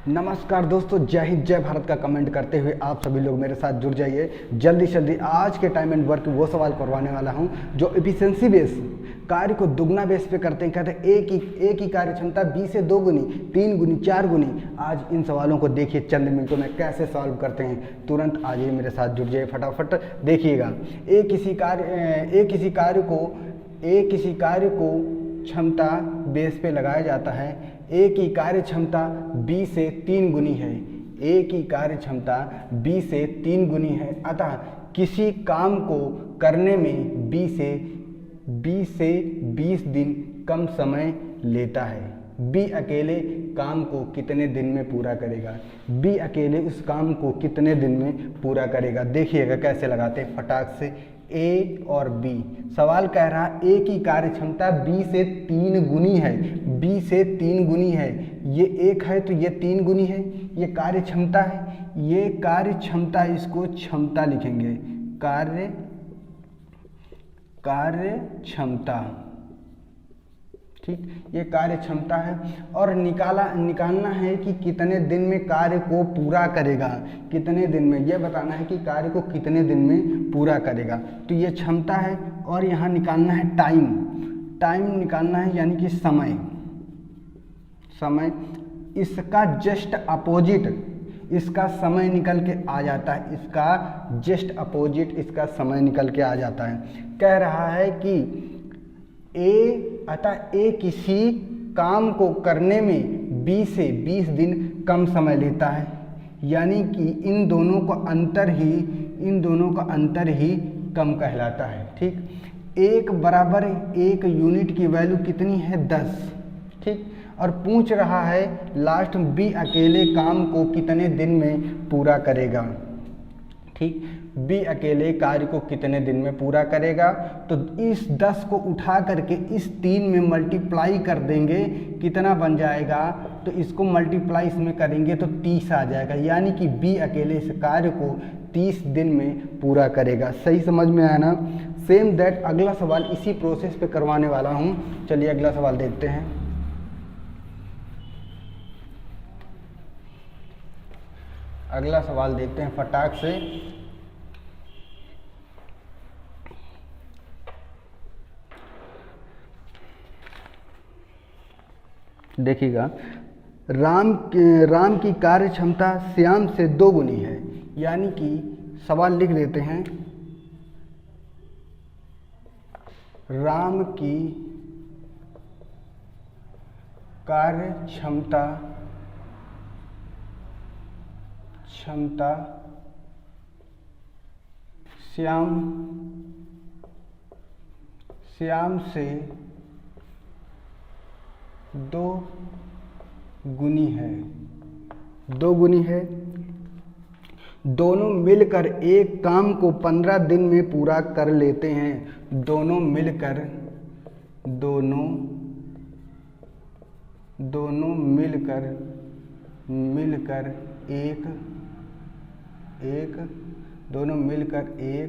नमस्कार दोस्तों, जय हिंद जय भारत का कमेंट करते हुए आप सभी लोग मेरे साथ जुड़ जाइए जल्दी से जल्दी। आज के टाइम एंड वर्क वो सवाल करवाने वाला हूं जो एफिशिएंसी बेस कार्य को दुगना बेस पे करते हैं। कहते हैं एक ही कार्य क्षमता 20 से 2 गुनी, 3 गुनी, 4 गुनी। आज इन सवालों को देखिए चंद मिनटों में कैसे सॉल्व करते हैं। तुरंत आइए मेरे साथ जुड़ जाइए, फटाफट देखिएगा। एक किसी कार्य को क्षमता बेस पे लगाया जाता है। एक ही कार्य क्षमता 20 से 3 गुनी है। एक ही कार्य क्षमता 20 से 3 गुनी है। अतः किसी काम को करने में 20 से 20 दिन कम समय लेता है। बी अकेले काम को कितने दिन में पूरा करेगा? बी अकेले उस काम को कितने दिन में पूरा करेगा? देखिएगा कैसे लगाते हैं फटाक से। ए और बी, सवाल कह रहा है ए की कार्य क्षमता 20 से 3 गुनी है। 20 से 3 गुनी है, ये एक है तो ये 3 गुनी है। ये कार्य क्षमता है, ये कार्य क्षमता, इसको क्षमता लिखेंगे। कार्य क्षमता, ठीक, ये कार्य क्षमता है। और निकालना है कि कितने दिन में कार्य को पूरा करेगा। कितने दिन में, ये बताना है कि कार्य को कितने दिन में पूरा करेगा। तो ये क्षमता है और यहाँ निकालना है टाइम निकालना है, यानी कि समय। इसका जस्ट अपोजिट, इसका समय निकल के आ जाता है। इसका जस्ट अपोजिट, इसका समय निकल के आ जाता है। कह रहा है कि अतः ए किसी काम को करने में 20 से 20 दिन कम समय लेता है। यानी कि इन दोनों का अंतर ही कम कहलाता है। ठीक, 1 बराबर 1 यूनिट की वैल्यू कितनी है? 10। ठीक, और पूछ रहा है लास्ट में बी अकेले काम को कितने दिन में पूरा करेगा। ठीक, बी अकेले कार्य को कितने दिन में पूरा करेगा। तो इस 10 को उठा करके इस 3 में मल्टीप्लाई कर देंगे, कितना बन जाएगा? तो इसको मल्टीप्लाई इसमें करेंगे तो 30 आ जाएगा। यानी कि बी अकेले इस कार्य को 30 दिन में पूरा करेगा। सही समझ में आया ना? सेम दैट अगला सवाल इसी प्रोसेस पे करवाने वाला हूँ। चलिए अगला सवाल देखते हैं। अगला सवाल देखते हैं फटाक से। देखिएगा, राम की कार्य क्षमता श्याम से 2 गुनी है। यानी कि सवाल लिख देते हैं, राम की कार्य क्षमता श्याम से 2 गुनी है। दोनों मिलकर एक काम को 15 दिन में पूरा कर लेते हैं। दोनों मिलकर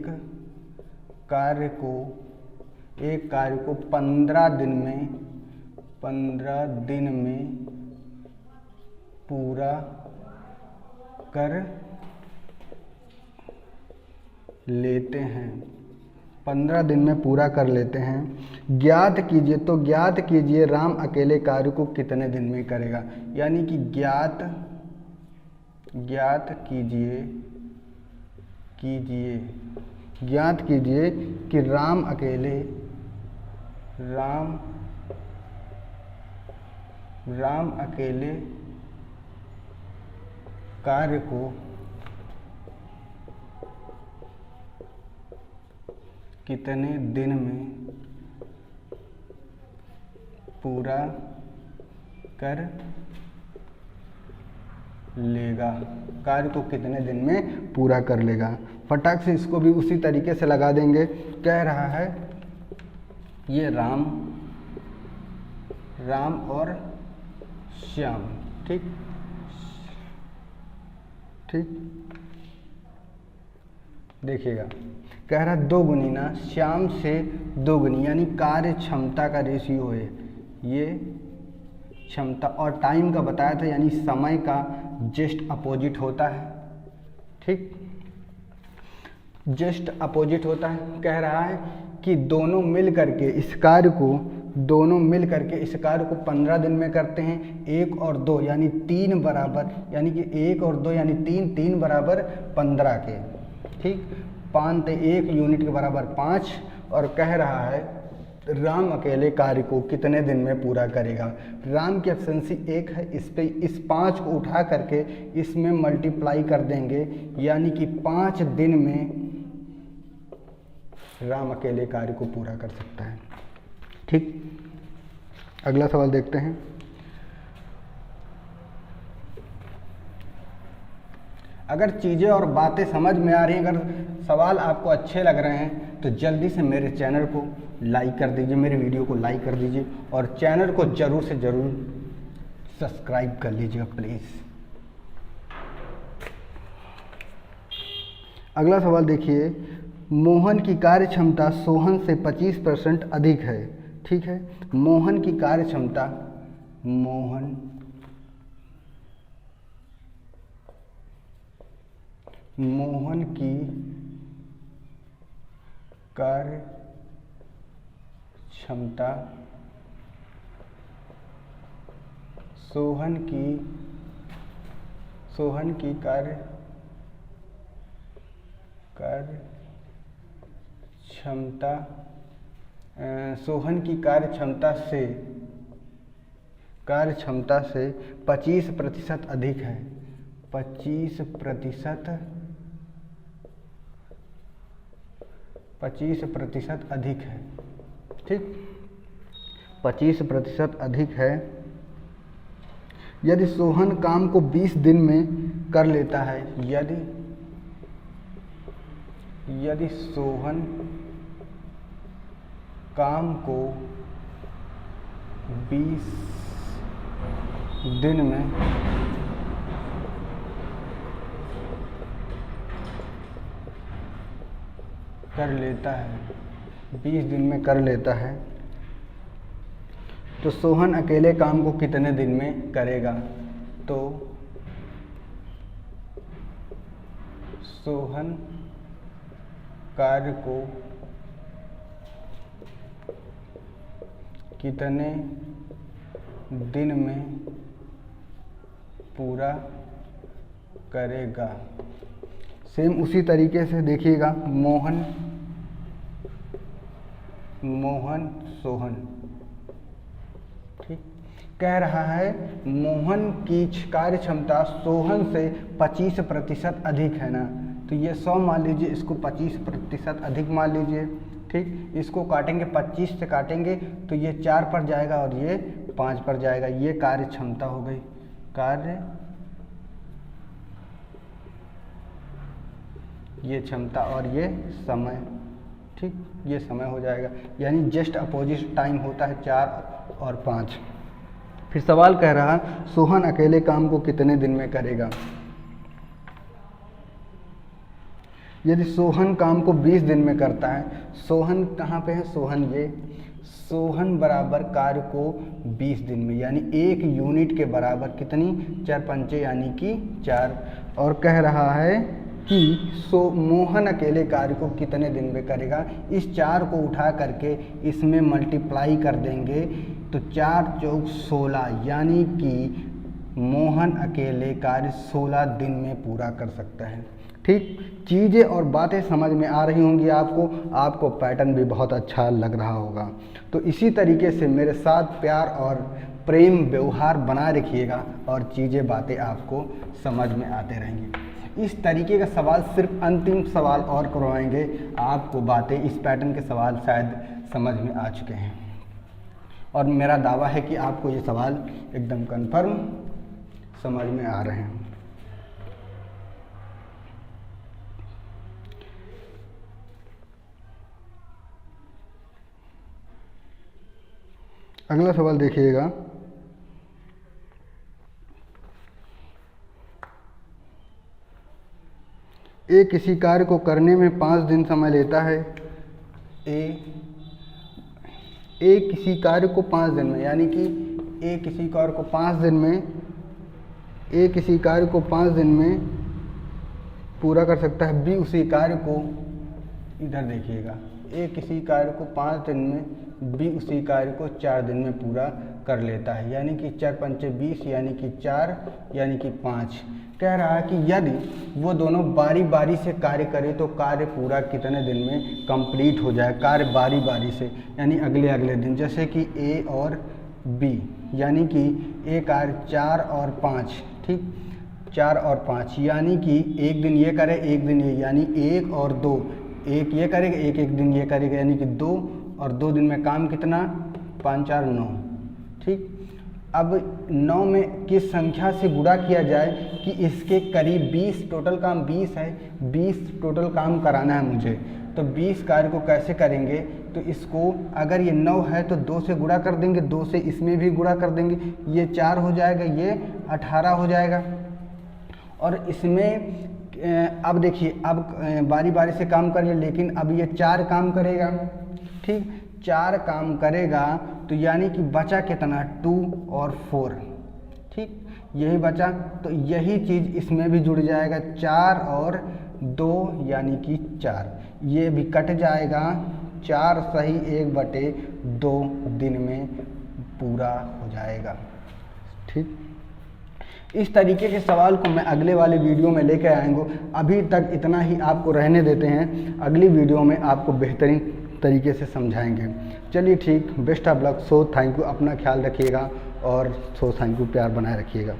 एक कार्य को 15 दिन में पूरा कर लेते हैं। 15 दिन में पूरा कर लेते हैं। ज्ञात कीजिए राम अकेले कार्य को कितने दिन में करेगा। यानी कि ज्ञात कीजिए कि राम अकेले कार्य को कितने दिन में पूरा कर लेगा। कार्य को कितने दिन में पूरा कर लेगा। फटाक से इसको भी उसी तरीके से लगा देंगे। कह रहा है ये राम और श्याम, ठीक, देखिएगा, कह रहा 2 गुनी ना, श्याम से 2 गुनी, यानी कार्य क्षमता का रेशियो है। ये क्षमता, और टाइम का बताया था यानी समय का जस्ट अपोजिट होता है। ठीक, जस्ट अपोजिट होता है। कह रहा है कि दोनों मिल करके इस कार्य को 15 दिन में करते हैं। 1 और 2 यानी 3 बराबर, यानी कि 1 और 2 यानी 3 बराबर 15 के। ठीक, 5 से 1 यूनिट के बराबर 5। और कह रहा है राम अकेले कार्य को कितने दिन में पूरा करेगा। राम की एफिशिएंसी 1 है, इस 5 को उठा करके इसमें मल्टीप्लाई कर देंगे, यानी कि 5 दिन में राम अकेले कार्य को पूरा कर सकता है। ठीक, अगला सवाल देखते हैं। अगर चीज़ें और बातें समझ में आ रही हैं, अगर सवाल आपको अच्छे लग रहे हैं तो जल्दी से मेरे चैनल को लाइक कर दीजिए, मेरे वीडियो को लाइक कर दीजिए और चैनल को ज़रूर से ज़रूर सब्सक्राइब कर लीजिएगा प्लीज़। अगला सवाल देखिए, मोहन की कार्य क्षमता सोहन से 25% अधिक है। ठीक है, मोहन की कार्य क्षमता, मोहन की कार्य क्षमता सोहन की कार्य क्षमता सोहन की कार्य क्षमता से 25% अधिक है। 25% अधिक है। ठीक, 25% अधिक है। यदि सोहन काम को 20 दिन में कर लेता है, यदि सोहन काम को 20 दिन में कर लेता है, 20 दिन में कर लेता है, तो सोहन अकेले काम को कितने दिन में करेगा। तो सोहन कार्य को कितने दिन में पूरा करेगा। सेम उसी तरीके से देखिएगा, मोहन सोहन। ठीक, कह रहा है मोहन की कार्य क्षमता सोहन से 25% अधिक है ना, तो ये 100 मान लीजिए, इसको 25% अधिक मान लीजिए। ठीक, इसको काटेंगे, 25 से काटेंगे तो ये 4 पर जाएगा और ये 5 पर जाएगा। ये कार्य क्षमता हो गई, ये क्षमता और ये समय। ठीक, ये समय हो जाएगा, यानी जस्ट अपोजिट टाइम होता है 4 और 5। फिर सवाल कह रहा है सोहन अकेले काम को कितने दिन में करेगा। यदि सोहन काम को 20 दिन में करता है, सोहन कहाँ पे है, सोहन बराबर कार्य को 20 दिन में, यानी 1 यूनिट के बराबर कितनी, 4 पंचे यानी कि 4। और कह रहा है कि मोहन अकेले कार्य को कितने दिन में करेगा। इस 4 को उठा करके इसमें मल्टीप्लाई कर देंगे तो 4 चौक 16, यानी कि मोहन अकेले कार्य 16 दिन में पूरा कर सकता है। ठीक, चीज़ें और बातें समझ में आ रही होंगी आपको पैटर्न भी बहुत अच्छा लग रहा होगा। तो इसी तरीके से मेरे साथ प्यार और प्रेम व्यवहार बना रखिएगा और चीज़ें बातें आपको समझ में आते रहेंगी। इस तरीके का सवाल, सिर्फ अंतिम सवाल और करवाएंगे, आपको बातें इस पैटर्न के सवाल शायद समझ में आ चुके हैं और मेरा दावा है कि आपको ये सवाल एकदम कन्फर्म समझ में आ रहे हैं। अगला सवाल देखिएगा, ए किसी कार्य को करने में 5 दिन समय लेता है। ए किसी कार्य को 5 दिन में, यानी कि ए किसी कार्य को 5 दिन में पूरा कर सकता है, बी उसी कार्य को, इधर देखिएगा, ए किसी कार्य को 5 दिन में, बी उसी कार्य को 4 दिन में पूरा कर लेता है, यानी कि 4 पंचे 20, यानी कि 4, यानी कि 5। कह रहा है कि यदि वो दोनों बारी बारी से कार्य करें तो कार्य पूरा कितने दिन में कंप्लीट हो जाए, कार्य बारी बारी से, यानी अगले अगले दिन, जैसे कि ए और बी, यानी कि ए कार्य 4 और 5, ठीक, 4 और 5, यानी कि एक दिन ये करे, एक दिन ये, यानी 1 और 2, एक ये करेगा, एक दिन ये करेगा, यानी कि 2 और 2 दिन में काम कितना, 5 4 9, ठीक। अब 9 में किस संख्या से गुणा किया जाए कि इसके करीब 20, टोटल काम 20 है, 20 टोटल काम कराना है मुझे, तो 20 कार्य को कैसे करेंगे, तो इसको अगर ये 9 है तो 2 से गुणा कर देंगे, 2 से इसमें भी गुणा कर देंगे, ये 4 हो जाएगा, ये 18 हो जाएगा। और इसमें अब देखिए, अब बारी बारी से काम करिए, लेकिन अब ये 4 काम करेगा, ठीक, 4 काम करेगा, तो यानी कि बचा कितना, 2 और 4, ठीक, यही बचा। तो यही चीज़ इसमें भी जुड़ जाएगा, 4 और 2 यानी कि 4, ये भी कट जाएगा, 4 सही 1/2 दिन में पूरा हो जाएगा, ठीक। इस तरीके के सवाल को मैं अगले वाले वीडियो में लेकर आएंगे। अभी तक इतना ही आपको रहने देते हैं, अगली वीडियो में आपको बेहतरीन तरीके से समझाएंगे। चलिए ठीक, best of luck, so thank you, अपना ख्याल रखिएगा और सो थैंक यू, प्यार बनाए रखिएगा।